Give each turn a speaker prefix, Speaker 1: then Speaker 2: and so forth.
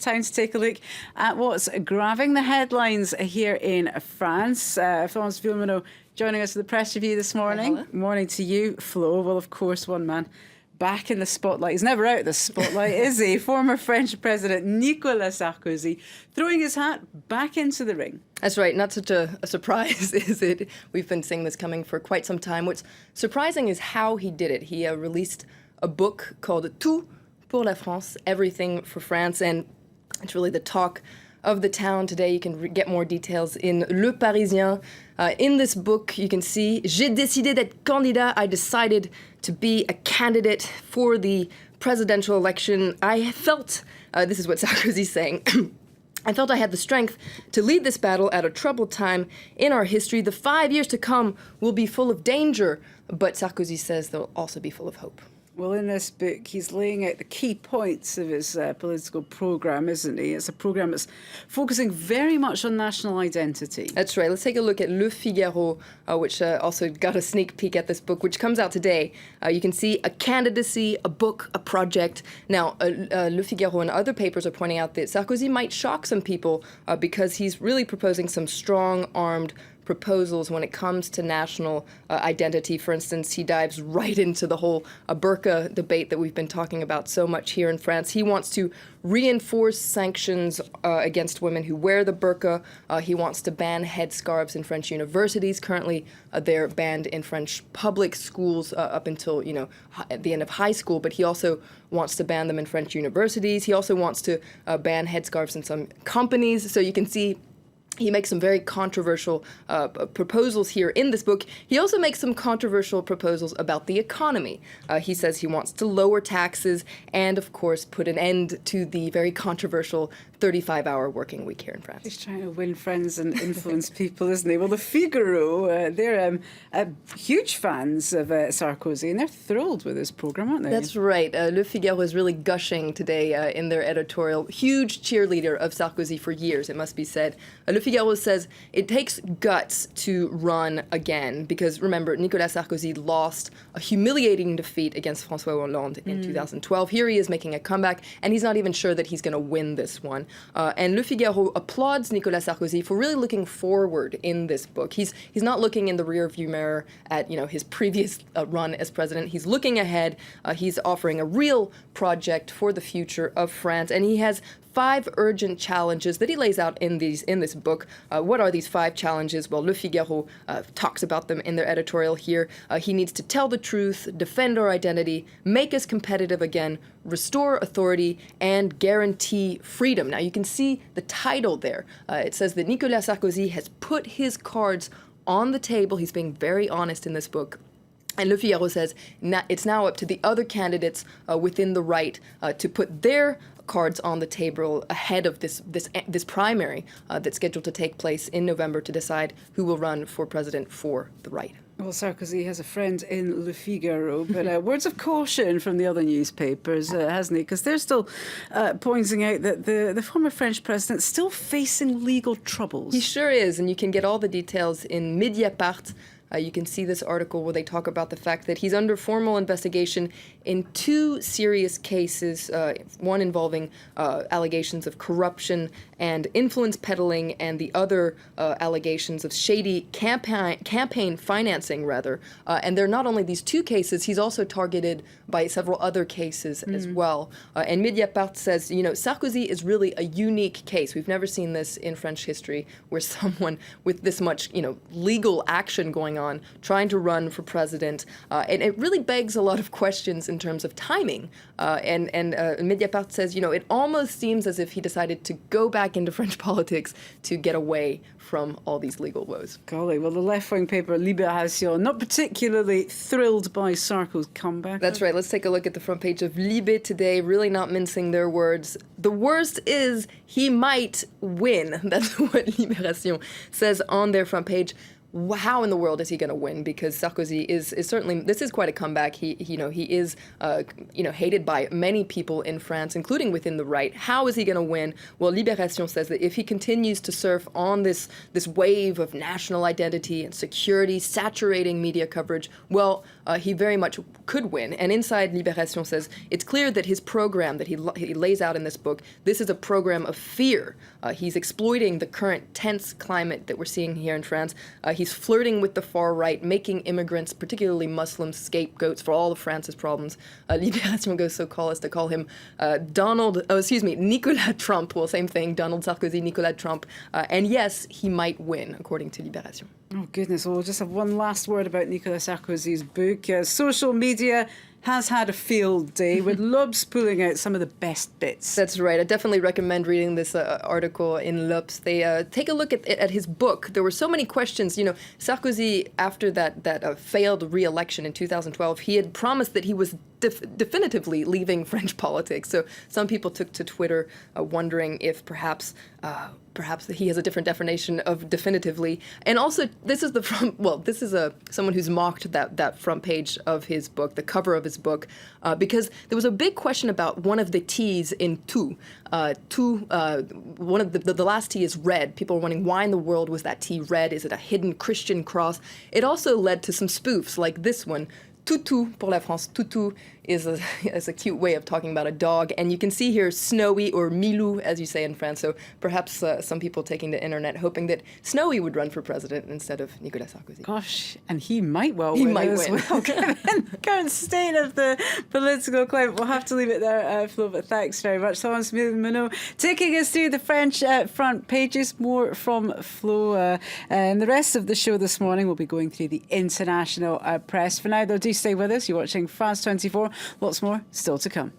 Speaker 1: Time to take a look at what's grabbing the headlines here in France. Florence Villeminot joining us for the press review this morning.
Speaker 2: Hello.
Speaker 1: Morning to you, Flo. Well, of course, one man back in the spotlight. He's never out of the spotlight, is he? Former French President Nicolas Sarkozy throwing his hat back into the ring.
Speaker 2: That's right. Not such a surprise, is it? We've been seeing this coming for quite some time. What's surprising is how he did it. He released a book called Tues pour la France, Everything for France, and it's really the talk of the town today. You can get more details in Le Parisien. In this book, you can see, J'ai décidé d'être candidat. I decided to be a candidate for the presidential election. I felt, this is what Sarkozy's saying, I felt I had the strength to lead this battle at a troubled time in our history. The 5 years to come will be full of danger, but Sarkozy says they'll also be full of hope.
Speaker 1: Well, in this book, he's laying out the key points of his political programme, isn't he? It's a programme that's focusing very much on national identity.
Speaker 2: That's right. Let's take a look at Le Figaro, which also got a sneak peek at this book, which comes out today. You can see a candidacy, a book, a project. Now, Le Figaro and other papers are pointing out that Sarkozy might shock some people because he's really proposing some strong-armed proposals when it comes to national identity. For instance, he dives right into the whole burqa debate that we've been talking about so much here in France. He wants to reinforce sanctions against women who wear the burqa. He wants to ban headscarves in French universities. Currently, they're banned in French public schools up until, at the end of high school, but he also wants to ban them in French universities. He also wants to ban headscarves in some companies. So you can see he makes some very controversial proposals here in this book. He also makes some controversial proposals about the economy. He says he wants to lower taxes and, of course, put an end to the very controversial 35-hour working week here in France.
Speaker 1: He's trying to win friends and influence people, isn't he? Well, the Figaro, they're huge fans of Sarkozy, and they're thrilled with his programme, aren't they?
Speaker 2: That's right. Le Figaro is really gushing today in their editorial. Huge cheerleader of Sarkozy for years, it must be said. Le Figaro says it takes guts to run again because, remember, Nicolas Sarkozy lost a humiliating defeat against François Hollande in 2012. Here he is making a comeback, and he's not even sure that he's going to win this one. And Le Figaro applauds Nicolas Sarkozy for really looking forward in this book. He's not looking in the rearview mirror at his previous run as president. He's looking ahead. He's offering a real project for the future of France, and he has 5 urgent challenges that he lays out in this book. What are these 5 challenges? Well, Le Figaro talks about them in their editorial here. He needs to tell the truth, defend our identity, make us competitive again, restore authority, and guarantee freedom. Now, you can see the title there. It says that Nicolas Sarkozy has put his cards on the table. He's being very honest in this book. And Le Figaro says it's now up to the other candidates within the right to put their cards on the table ahead of this primary that's scheduled to take place in November to decide who will run for president for the right.
Speaker 1: Well, Sarkozy has a friend in Le Figaro, but words of caution from the other newspapers, hasn't he? Because they're still pointing out that the former French president's still facing legal troubles.
Speaker 2: He sure is, and you can get all the details in Mediapart. You can see this article where they talk about the fact that he's under formal investigation in 2 serious cases, one involving allegations of corruption and influence peddling, and the other allegations of shady campaign financing, rather. And they're not only these 2 cases, he's also targeted by several other cases as well. And Mediapart says, Sarkozy is really a unique case. We've never seen this in French history where someone with this much, legal action going on, trying to run for president. And it really begs a lot of questions in terms of timing. And Mediapart says, it almost seems as if he decided to go back into French politics to get away from all these legal woes.
Speaker 1: Golly, well, the left-wing paper Libération, not particularly thrilled by Sarkozy's comeback.
Speaker 2: That's right. Let's take a look at the front page of Libé today, really not mincing their words. The worst is he might win. That's what Libération says on their front page. how in the world is he going to win? Because Sarkozy is certainly, this is quite a comeback. He is hated by many people in France, including within the right. How is he going to win? Well, Libération says that if he continues to surf on this wave of national identity and security saturating media coverage, well, he very much could win. And inside Libération says it's clear that his program that he lays out in this book, this is a program of fear. He's exploiting the current tense climate that we're seeing here in France. He's flirting with the far right, making immigrants, particularly Muslims, scapegoats for all of France's problems. Libération goes so far as to call him Nicolas Trump. Well, same thing, Donald Sarkozy, Nicolas Trump. And yes, he might win, according to Libération.
Speaker 1: Oh, goodness. Well, we'll just have one last word about Nicolas Sarkozy's book. Social media has had a field day with Lobs pulling out some of the best bits.
Speaker 2: That's right. I definitely recommend reading this article in Lobs. They take a look at his book. There were so many questions. You know, Sarkozy, after that failed re-election in 2012, he had promised that he was definitively leaving French politics. So some people took to Twitter wondering if perhaps he has a different definition of definitively. And also, this is someone who's mocked that front page of his book, the cover of his book, because there was a big question about one of the T's in Tues. One of the last T is red. People were wondering why in the world was that T red? Is it a hidden Christian cross? It also led to some spoofs like this one. Toutou pour la France. Toutou is a cute way of talking about a dog. And you can see here Snowy, or Milou, as you say in France. So perhaps some people taking the internet hoping that Snowy would run for president instead of Nicolas Sarkozy.
Speaker 1: Gosh, and he might well win.
Speaker 2: He might
Speaker 1: as
Speaker 2: win.
Speaker 1: Well, given the current state of the political climate. We'll have to leave it there, Flo, but thanks very much. Thomas Monod taking us through the French front pages. More from Flo. And the rest of the show this morning will be going through the international press. For now, though, do stay with us. You're watching France 24. Lots more still to come.